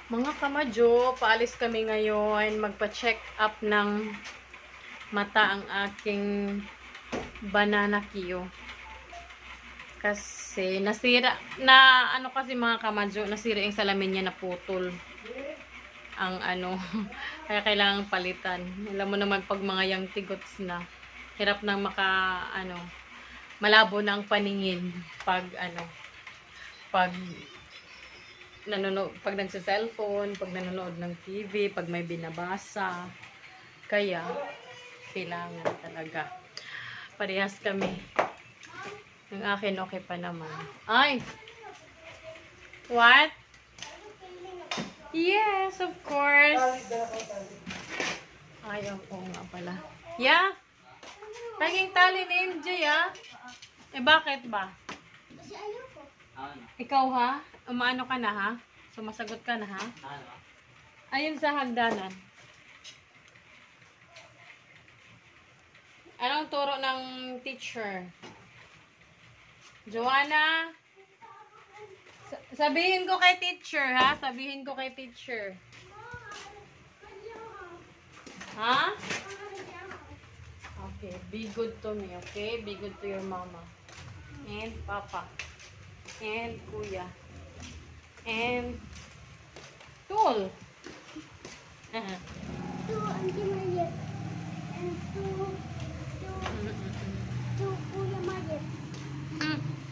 Mga kamadyo, paalis kami ngayon. Magpa-check up ng mata ang aking banana Q. Kasi nasira, kasi mga kamadyo, nasira yung salamin niya, naputol. Ang kaya kailangan palitan. Alam mo naman pag mga young tigots na, hirap nang malabo na ang paningin pag pag nagsa-cellphone, pag nanonood ng TV, pag may binabasa. Kaya, kailangan talaga. Parehas kami. Yung akin, okay pa naman. Ay! What? Yes, of course. Ayaw ko nga pala. Yeah? Naging tali ni MJ, ah? Eh, bakit ba? Kasi ayaw ko. Ikaw, ha? Umaano ka na, ha? Sumasagot ka na, ha? Ayun sa hagdanan. Anong turo ng teacher? Joanna? Sabihin ko kay teacher, ha? Sabihin ko kay teacher. Ha? Okay, be good to me, okay? Be good to your mama. And papa. And kuya. And tool. To Auntie Mariet. And to Kuya Mariet.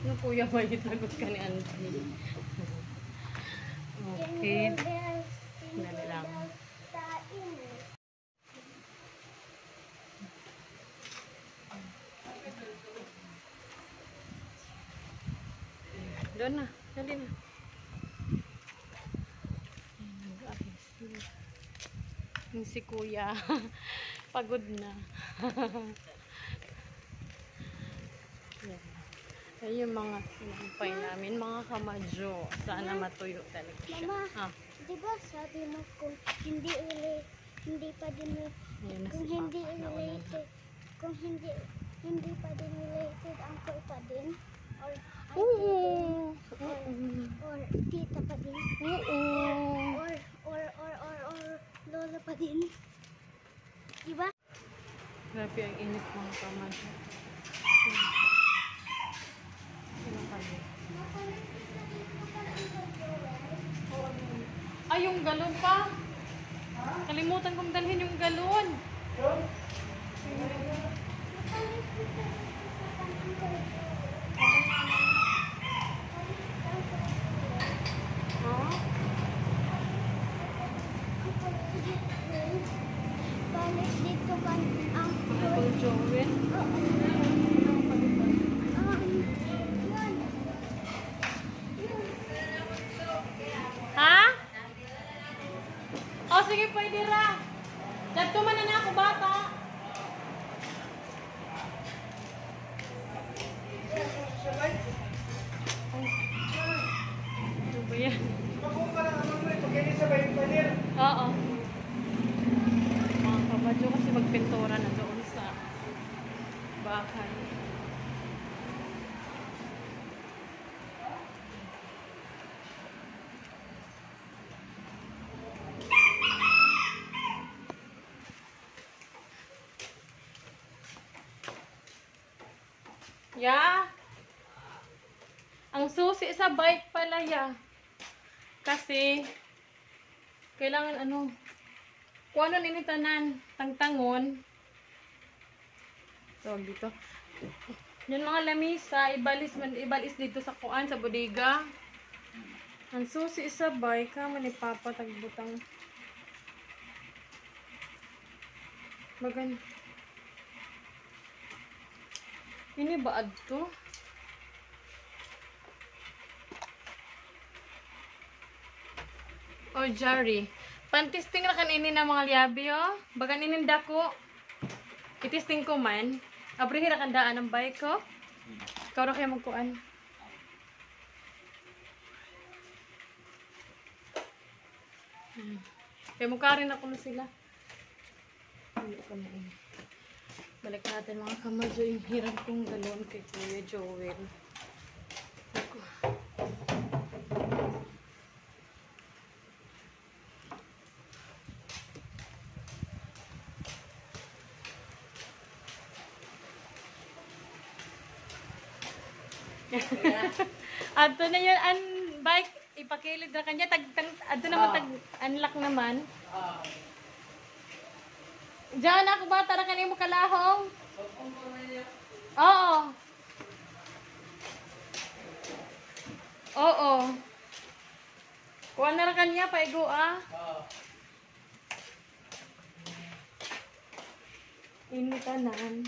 Ano kuya mo yung lagot ka ni Auntie? Okay. Dali lang. Doon na. Dali na. Yung si kuya. Pagod na. Yan yung mga sinampay namin. Mga kamadyo. Sana matuyo talaga siya. Mama, diba sabi mo kung hindi pa din related, kung hindi pa din related ang kuya pa din? Or or tita pa din? Or lola pa din? Diba? Grabe ang init mga kamadyo. Ay, yung galon pa. Kalimutan kong dalhin yung galon. Balik dito ba ang Uncle Joel. Ha? O, sige, pwede ra. Dagto man na ako, bata. Ano ba yan? Oo. Mga kabadyo kasi magpintura na doon sa bahay. Yeah. Ang susi sa bike pala, ya. Kasi kailangan kung ano ninitanan, tangtangon. So, dito. Yung mga lamisa, ibalis dito sa kuan, sa bodega. Ang susi sa bike, ha, manipapatagbutang. Maganda. Ini ba adto? Oh, Jari. Pantisting na kanini na mga liabi, oh. Bagan ininda ko. Itisting ko man. Abrihi na kandaan ng bike ko. Ikaw na kayo magkuan. Kaya mukha rin ako na sila. Hindi ko na yun. Balik natin mga kamadyo yung hirap kong galon kay Kuya Joel. Ato na yun, an bike, ipakilid na kanya, ato naman, unlock naman. Diyan ako ba, tara kanina mo kalahong? Oo. Oo. Kuha na ra kanya, paigo Initanan.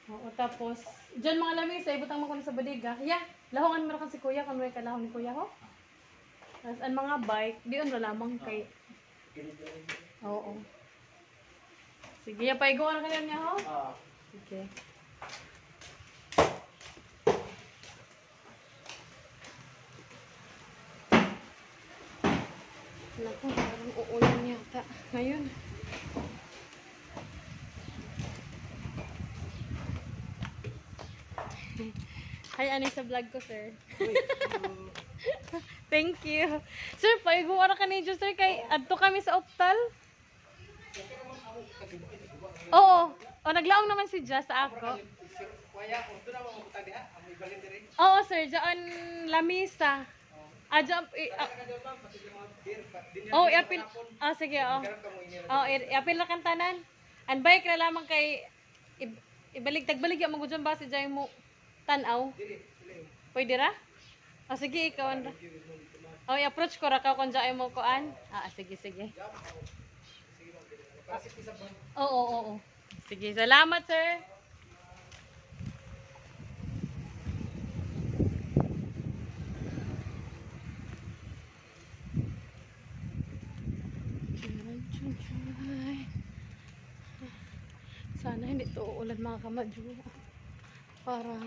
Oo, tapos, dyan mga lamig sa ibutang mo ko sa badiga. Yeah, lahongan mo ra si kuya, kung may kalahon ni kuya ho. Tapos, ang mga bike, diyon ra lamang kay... Oo. Sige, paigo na kanina niya ho? Sige. Naku, parang uulan yata. Ngayon. Hi, ano sa vlog ko, sir? Thank you. Sir, paigo na kanina, sir, kay adto kami sa Optal. Oo. O, naglaong naman si Jazz sa ako. Oo, sir. Diyan, Lamisa. Diyan, iapil. Sige, iapil na kantanan. Ang bike na lamang kay, tagbalik yung mga dyan ba si Jai mo tanaw? Pwede ra? Sige, ikaw. I-approach ko ra ka kung dyan mo kuan. Sige. Oo. Sige, salamat, sir. Sana hindi to ulan mga kamadyo. Para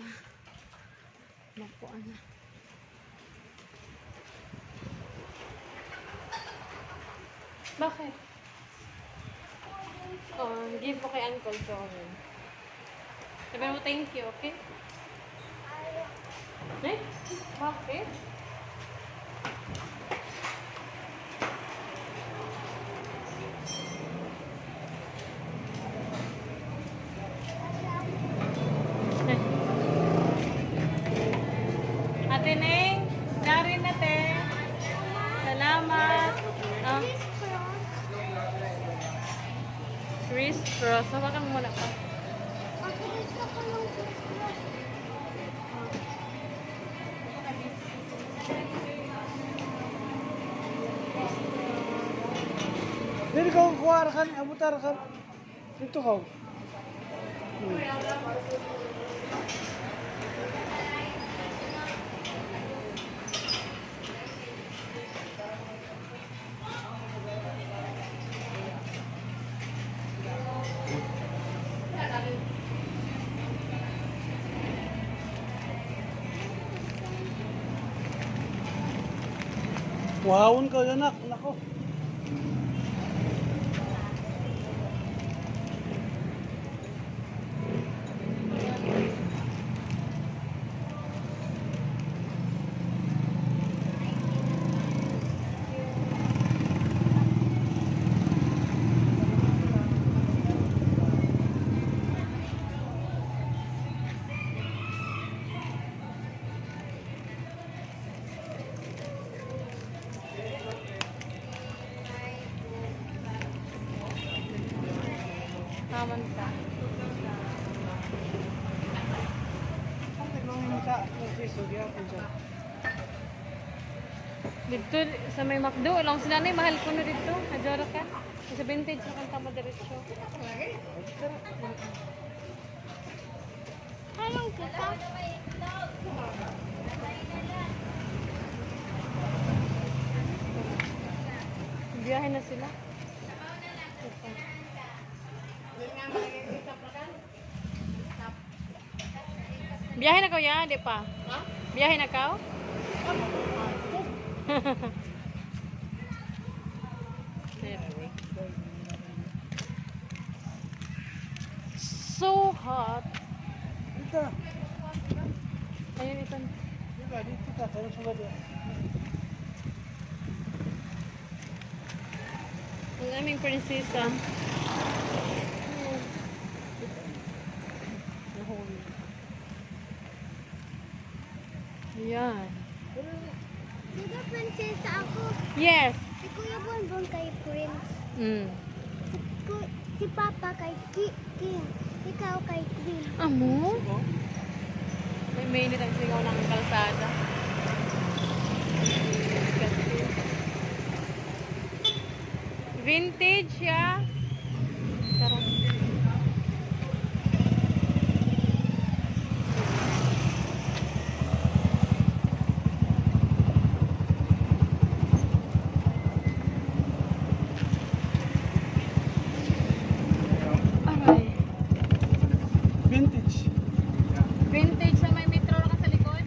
makuan na. Bakit? Give ko kay Uncle Joel. Sabi mo thank you, okay? Bakit? Ate Neng, darin na te. Salamat. Chris Cross. Hawakan mo muna pa. Dili ka kuha kan, abutar kan. Dito ka. Wawon ka anak, nako. Naman ka. Dito sa may McDo, lang sila na mahal ko na dito. Adjora ka. Sa vintage na kanta mo diretso. Halong kita. Biyahe na sila. Biyahe na kayo ya, di pa? Biyahe na kayo? So hot. Dito. Ayun ito. Dito ka, tayo sa baba. Ang aming prinsesa. Nahuli. Di ba prinsesa ako? Yes. Si Kuya Bonbon kay Prince. Mm. Si Papa kay King. Ikaw kay Queen. Amo? May mainit ang singaw ng kalsada. Vintage, ya. Tara. Aray. Vintage. Vintage sa may metro na sa likod.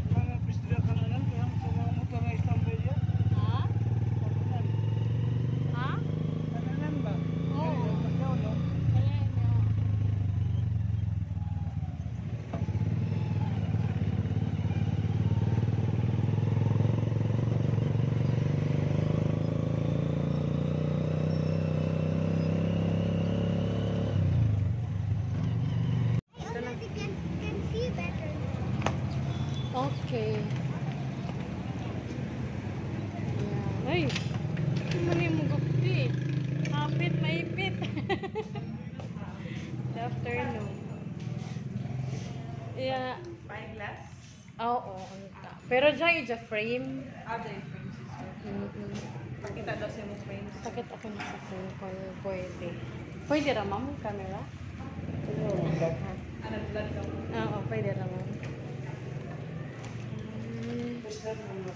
Mga pistila ka na lang. Kaya sa mga motor na istambay yan. Ha? Ha? Kananan ba? Oo. Ikaw, no? Ayan, yun. I already can see better. Okay. Ayan. Ay! Mali mo gupti. Kapit, maipit. Good afternoon. Yeah. Spyglass? Oo, unta. Pero dyan yung frame. Other frames is Mm-mm. Pakita daw sa mga frames. Sakit ako na sa phone kung pwede. Pwede ra, ma'am, camera? Ano, vlog daw. Oo, pwede ra, ma'am. Pistila ka na lang.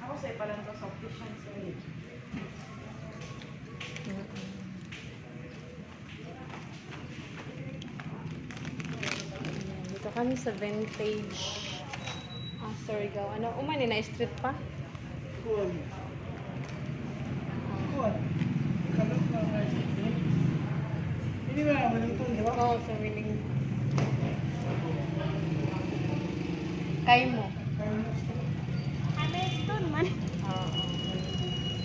Ako sa ipalan to sa optician sa Mm-mm. Ayan, dito kami sa vintage. Ah, sorry, gaw. Ano, umani na street pa? Kuwan. Kuwan. Kalot na nga siya. Hindi ba naman ito, di ba? Oo, sa willing. Kay mo. Hamilton man. Oo.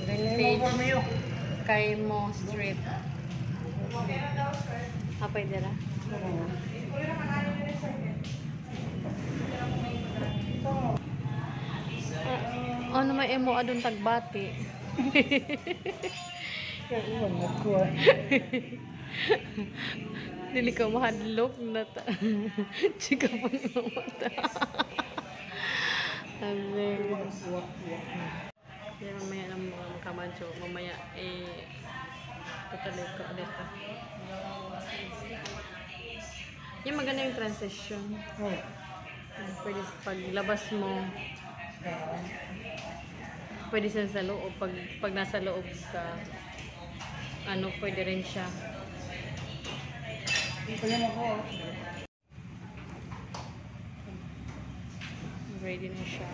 Vintage. Vintage. Kay mo street. Ah, pwede ra. Ano may emo adun tagbati? Kaya iwan, nagkuha. Dili ka mahadlok na ta. Chika pa ng mata. Aling. Yan mamaya ng mga kamadyo. Mamaya patuloy ko ulit. Yung maganda yung transition. Oh. Pwede paglabas mo. Pwede siya sa loob. Pag nasa loob ka, ano, pwede rin siya. Tingnan ako. Ready na siya.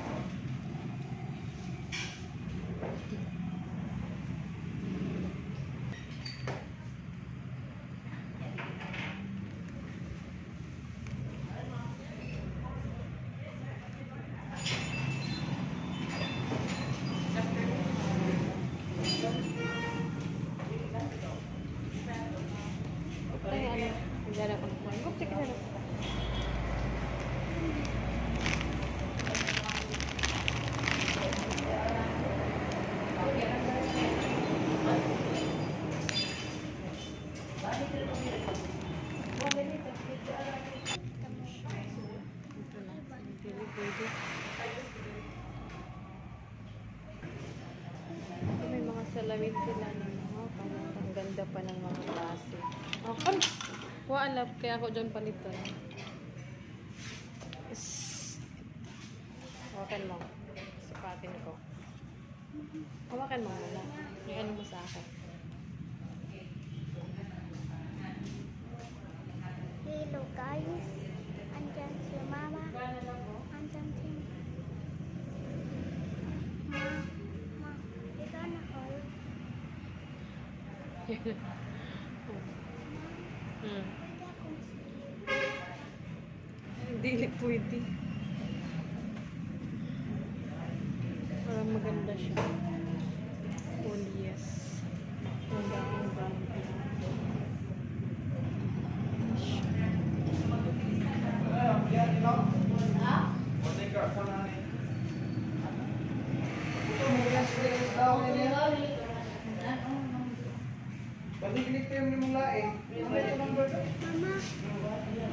Diyan ako nakuha. Go, check it out. May mga salamin sila ng mga ang ganda pa ng mga klase. Oh, come. Waalap, kaya ako dyan palitan. Hawakan mo. Sipatin ko. Hawakan mo muna. Yung ano mo sa akin. Hello guys. Andyan si Mama. Andyan si Ma. Ito na all. Hmm. Pwede akong silip. Hindi pwede. Parang maganda siya. Oh, yes. Ganda.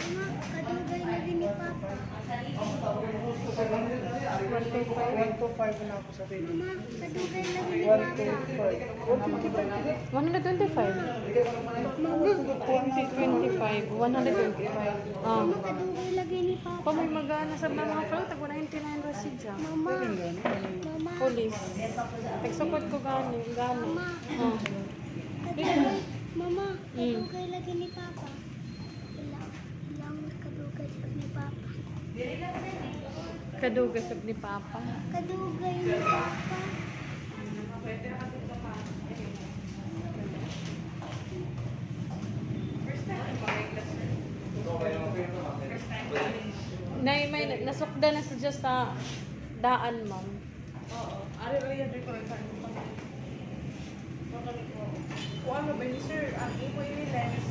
Mama, kadugay lagi ni Papa. 125 na ako sa table. Mama, kadugay lagi ni 125. Papa. 125. Mama, 125. 125. Ah. mama, kadugay lagi ni Papa. Pa may magana sa mga fruit. Ako 99 rasi dyan. Mama, mama, Police. Nagsukot ko gani. mama, Oh. kadugay, mama, kadugay lagi ni Papa. Ilang kadugay ni Papa. Kadugasog ni Papa. Kadugay ni Papa. May nasukda na sa just sa daan, ma'am. Oo. Ari yan ko ito. Kung ano ba ni sir, ang imo yung lens,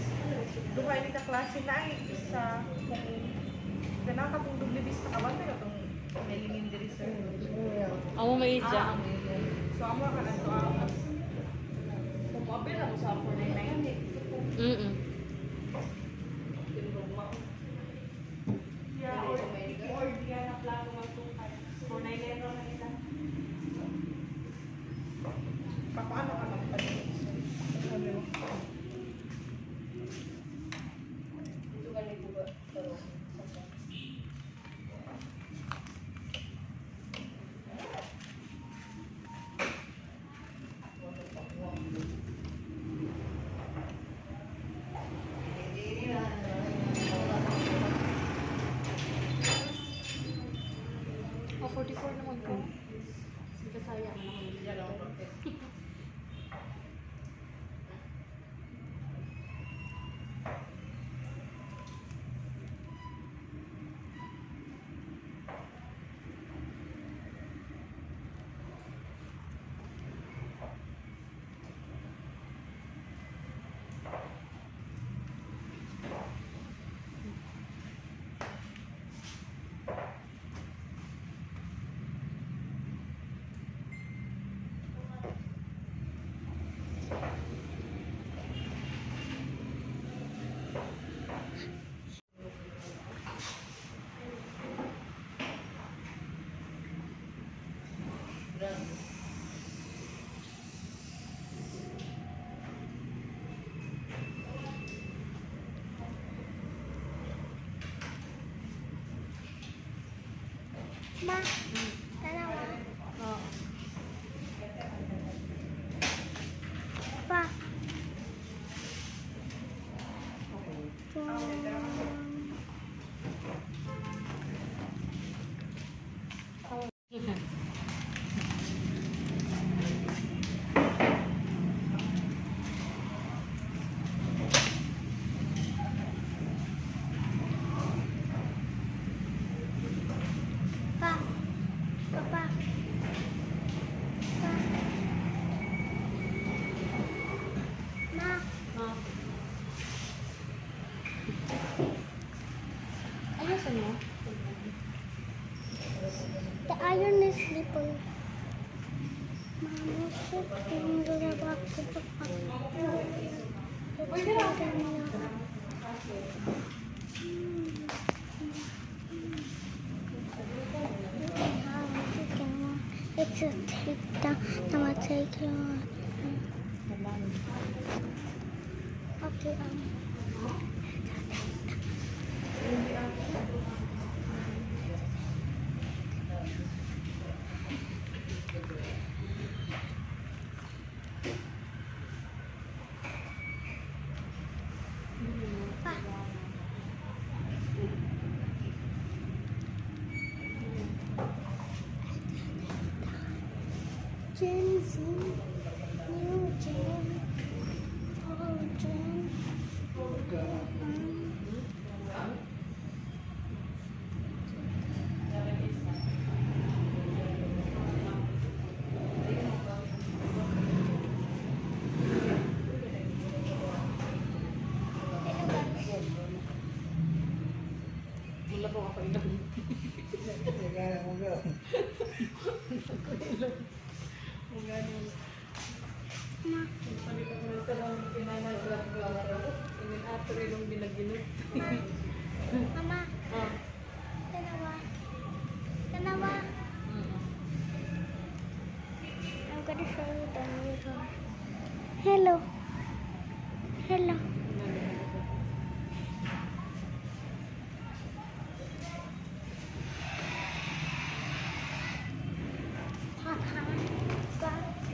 duhay ni ka klase na ay isa kung ganang ka kung dublibis na kaban na itong melingin diri sir. Amo may ija. So amo ka na to as kung mabila mo sa 499. Mm. Yeah, or diya na plano mo itong 499 na ita. Paano ka magpalit? Oh, 44 naman ko. Sige, sayang naman. Ma, dalawa. Oh. Pa. Pa. Papa. Pa. Ma. Ah. Ayusin mo. The iron is slippery. Mama, shit, yung gagawa ko pa pa. Pwede na. It's a tape down. Now I take it on. Okay, Gen Z, new gen, old gen. ako ilong. Kaya mo ba? Ang ganun. Ma, Palit ako ng sarang pinanaglag-lag ako. Ingin ato ilong binaginot. mama, Ah. tanawa. Tanawa. I'm gonna show you the mirror. Hello. Hello.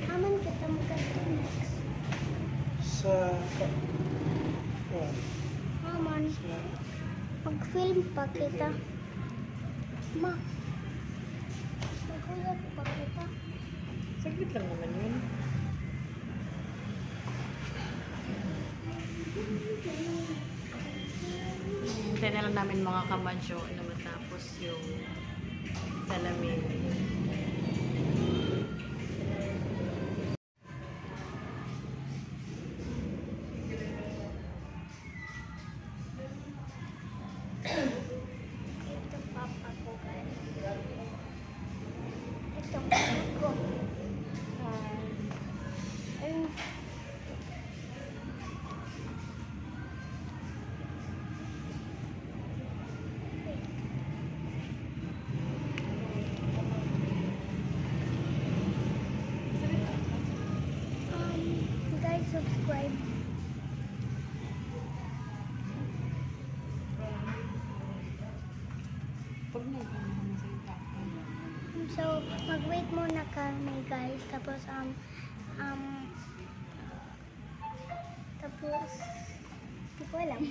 Haman kita magkanta next. Sa... Haman. Sa... Mag-film pa kita. Ma. Mag-uyap pa kita. Saglit lang naman yun. Hintayin na lang namin mga kamadyo na matapos yung salamin. Ito papa ko guys. Ito papa ko. Ayun. Guys, subscribe. Pag nagsalita ka. So, mag-wait muna kami guys. Tapos, di ko alam.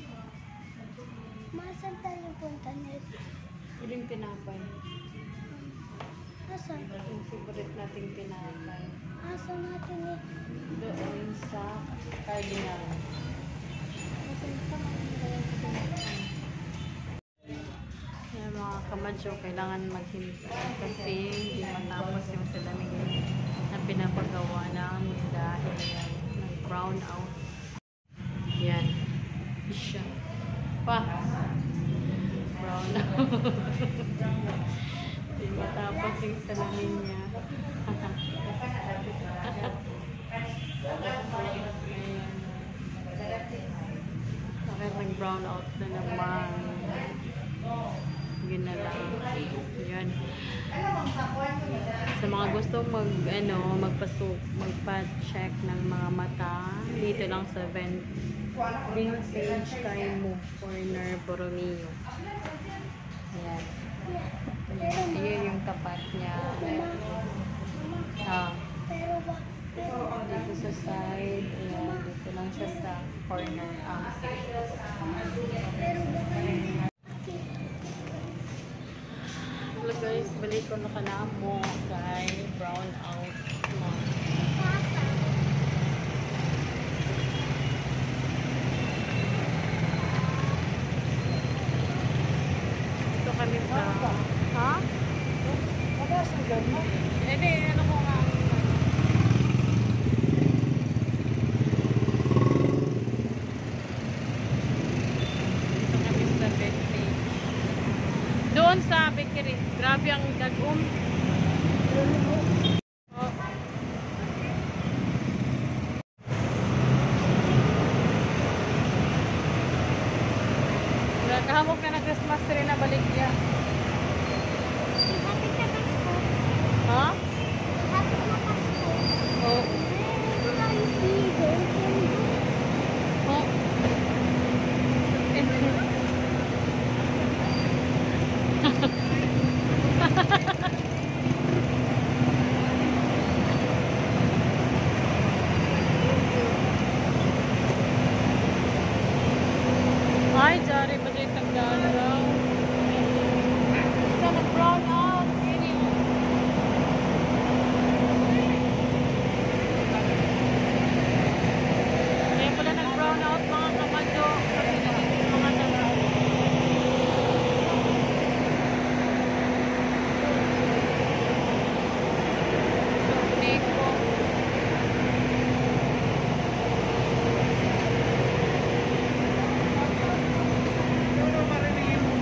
Masan tayo punta next? Yung tinapay. Asan? Yung favorite nating tinapay. Asan natin eh? Doon sa Cardinal. Asan pa? Yan mga kamadyo, kailangan maghintay kasi hindi matapos yung salamin na pinapagawa namin dahil ng brown out. Yan. Siya. Pa. Brown out. Hindi matapos yung salamin niya. Ayan. Bakit nag-brown out na naman? Yun na lang. Yun. Sa mga gusto magpa-check ng mga mata, dito lang sa Vintage Kaimo Corner Borromeo. Ayan. Ayan yung tapat niya. Ah. Pero ba? Dito sa side. Ayan. Dito lang siya sa corner. Pero ba? Hello guys, balik ko na kanamo kay brown out mo. Ito kami sa... Ha? Magas na gano'n. Eh di, ano ko nga. Ito kami sa bakery. Doon sa bakery. Grabe ang dagom. Oh. Nakahamok na ng Christmas tree na baligya. Happy na Pasko. Ha? Happy na Pasko. Oh. Oh. Ay, jari pa dito ang dalaw. Isa nag-brown out. Kini. Kaya pala nag-brown out mga kamadyo. Kasi naging mga dalaw. Neko. Ano marinig mo?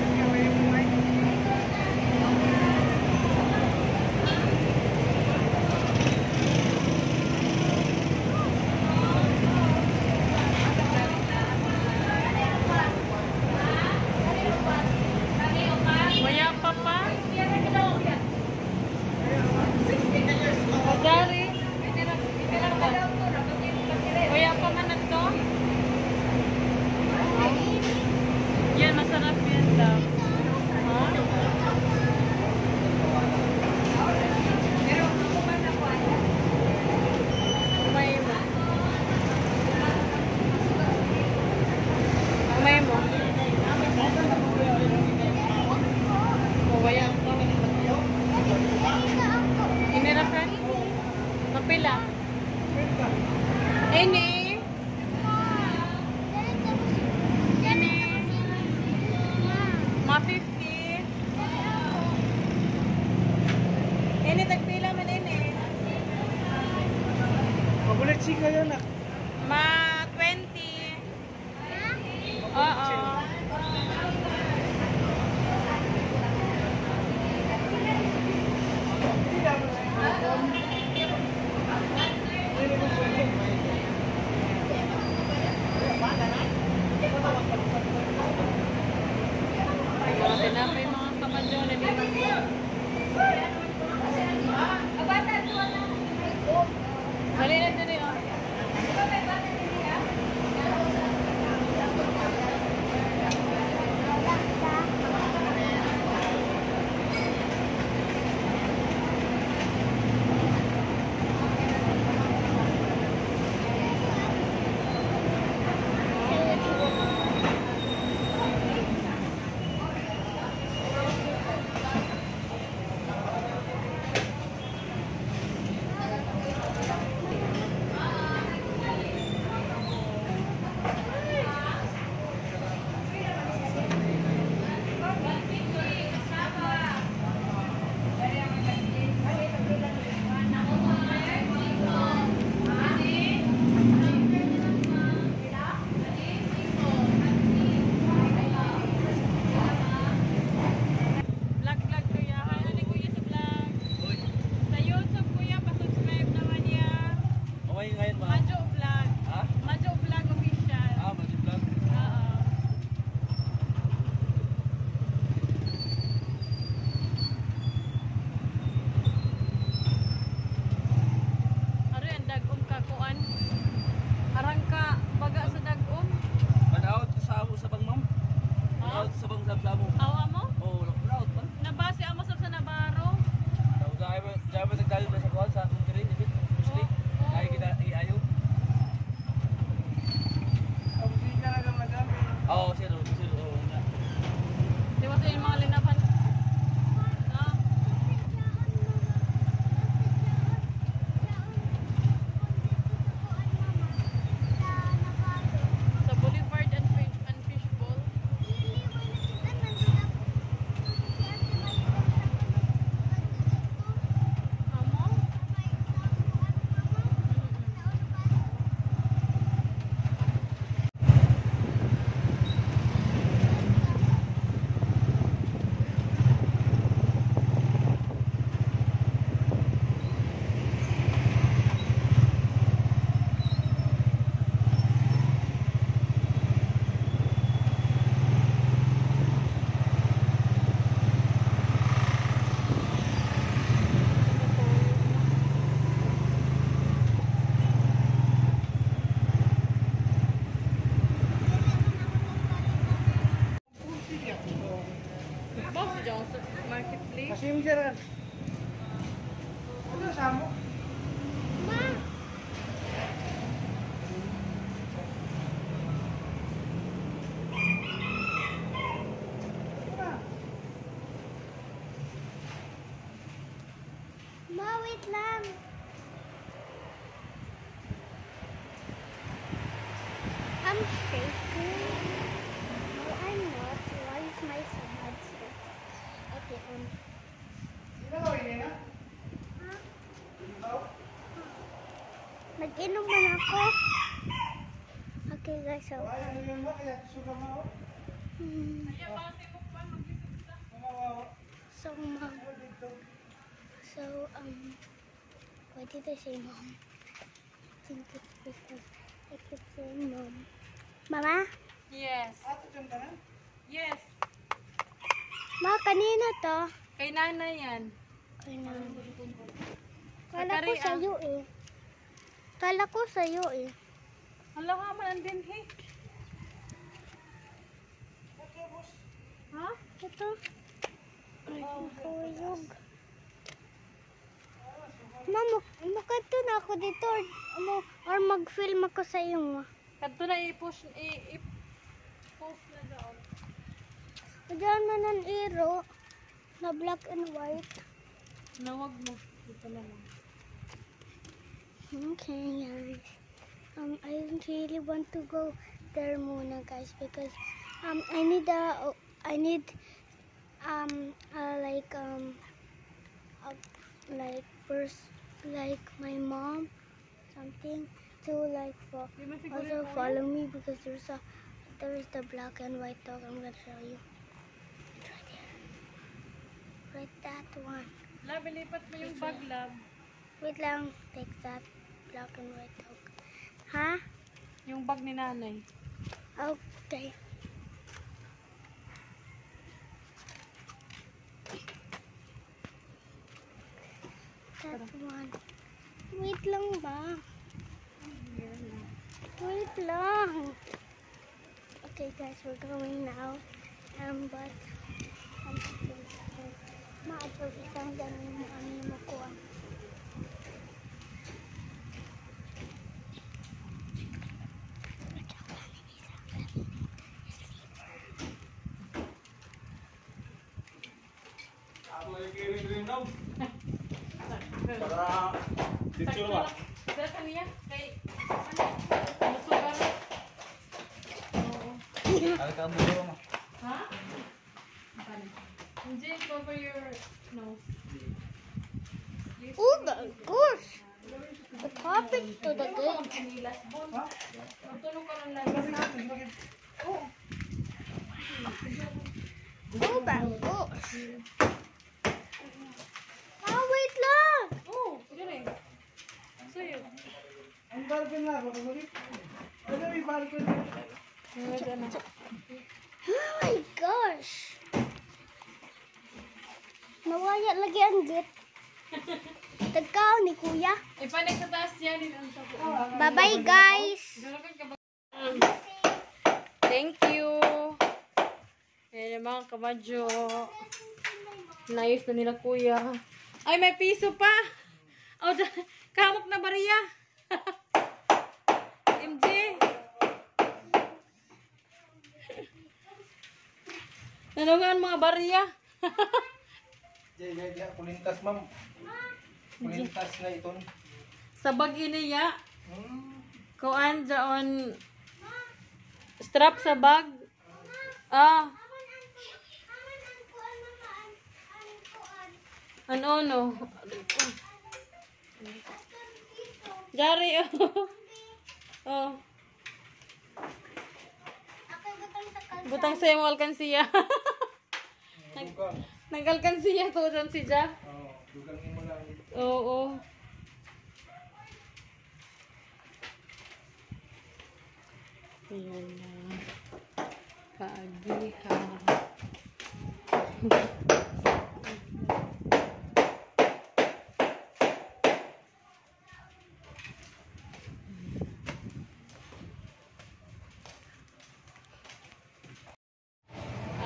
Oo. Mga tinapay mga kamadyo na limang. Dali na dali oh. Vlog kuya. Ano ni kuya sa vlog? Sa YouTube kuya, pa-subscribe naman niya. Okay ngayon ba? Madjo Vlog. Ha? Madjo Vlog official. Magic vlog. Oo. Ano yan, dagom ka kuan? Arang ka baga sa dagom? Panaot sa amo sa bang ma'am? Ha? Panaot sa bang sa mo? Awa mo? Oo, panaot man. Nabase ang masab sa Navarro. Daw dahil nagdayo na sa kuwan sa country, di ba? Mostly. Oo. Kaya kita iayo. Abdi ka na madami. Oo, sir. Oo nga. Di ba sa yung mga linapan? Ha? Sa Boulevard and Fishbowl. Amo? Boss Jones Marketplace. Passenger kan? Ano sa mo? Ma, wait lang. I'm shaking. No, I'm not. Why is my stomach so? Okay, Mag-inom man ako. Okay guys, so. Hmm. So, mom. So, why did I say mom? I think it's because I keep saying mom. Mama? Yes. Yes. Ma, kanina to. Kay nanay yan. Kala ko Kari, sa'yo eh. Kala ko sa'yo eh. Hala ka man andin he. Ha? Ito. Ay, nakuyog. Ma, makato na ako dito. Or mag-film ako sa iyo mo. Kadto na i-push i-post na daw. Diyan man ang iro. Na black and white. Nawag mo. Dito na lang. Okay, guys. I really want to go there muna, guys, because I need like my mom something to like Di man siguro also yung follow me because there's a There is the black and white dog. I'm gonna show you. It's right there. Right, that one. Lab, ilipat mo yung bag, lab. Wait lang. Take that black and white dog. Huh? Yung bag ni nanay. Okay. That one. Wait lang ba? Wait lang. Okay guys, we're going now. But maadto isang ganun mo ang mo ko. Para dito ba? Dala kaniya. Kay, ano sugar? Oo. Alcaburo. Ha? Hindi, cover your nose. Oh my gosh! What happened to the gate? Pinilas, Bon. Matulog ka ng lagas. Oh my gosh! Ah, wait lang! Oh, yun eh. So yun. Ang balcony na ako. Ano may balcony? Oh my gosh! Nawaya lagi ang gate. Tagkaw ni kuya. Ipanik sa taas yan. Ang sapo. Bye-bye guys! Thank you. Ayan yung mga kamadyo. Nayos na nila kuya. Ay, may piso pa. Oh, kamok na bariya. MJ. Nanungan mga bariya. Diya, kulintas ma'am. Kulintas na ito. Sa bag iniya. Kuan dyan. Strap sa bag. Ah. Ano no? Jari oh. Oh. Butang sa yung alkansiya. Nag-alkansiya to dyan si Ja. Dugang mo lang. Oo. Ayan na. Kaagihan.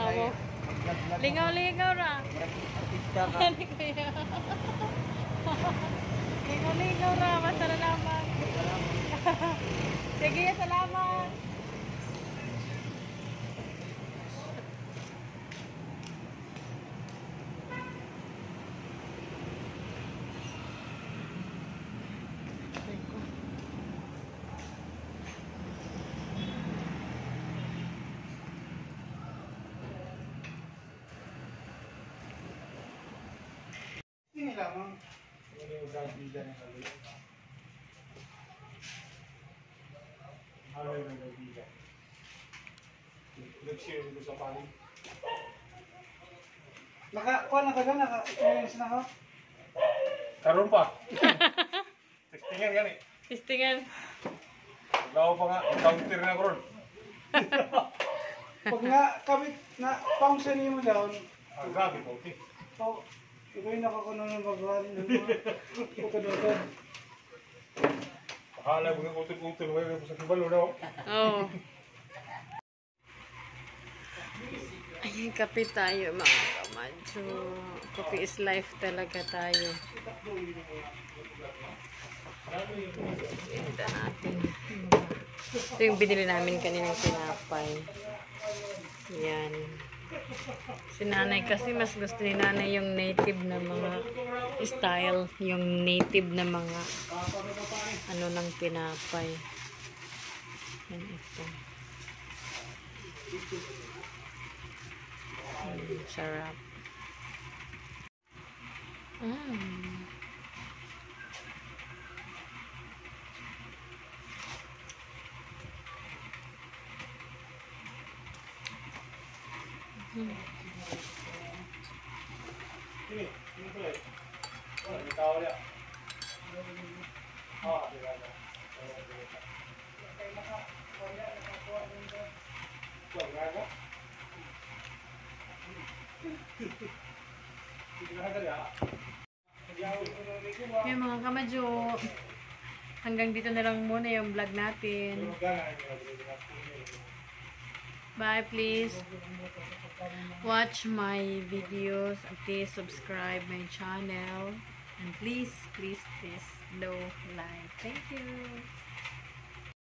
Amo. Lingaw-lingaw ra. Artista ka. Ano kaya? Lingaw-lingaw ra. Masalamat. Sige, salamat. Hindi lamang. Ano yung gagawin na kami? Ano yung gagawin? Nag-share dito sa paling. Nakakuha na ka na, naka-experience na ha? Karoon pa. Testingan yan eh. Tistingan. Paglaw pa nga, counter na karoon. Pag nga kabit na function mo down, grabe po, okay. So, ito yung nakakunan ng baguhan ng mga ukod-ukod. Akala mo nga utod-utod, may sa kibalo na ako. Oo. Ay, kape tayo mga kamadyo. Coffee is life talaga tayo. Ito natin. Ito yung binili namin kaninang tinapay. Yan. Si nanay kasi mas gusto ni nanay yung native na mga style. Yung native na mga ano ng tinapay. Yan ito. Sarap. Hmm. Yung mga kamadyo, hanggang dito na lang muna yung vlog natin. Bye, please watch my videos and please subscribe my channel and please do like. Thank you.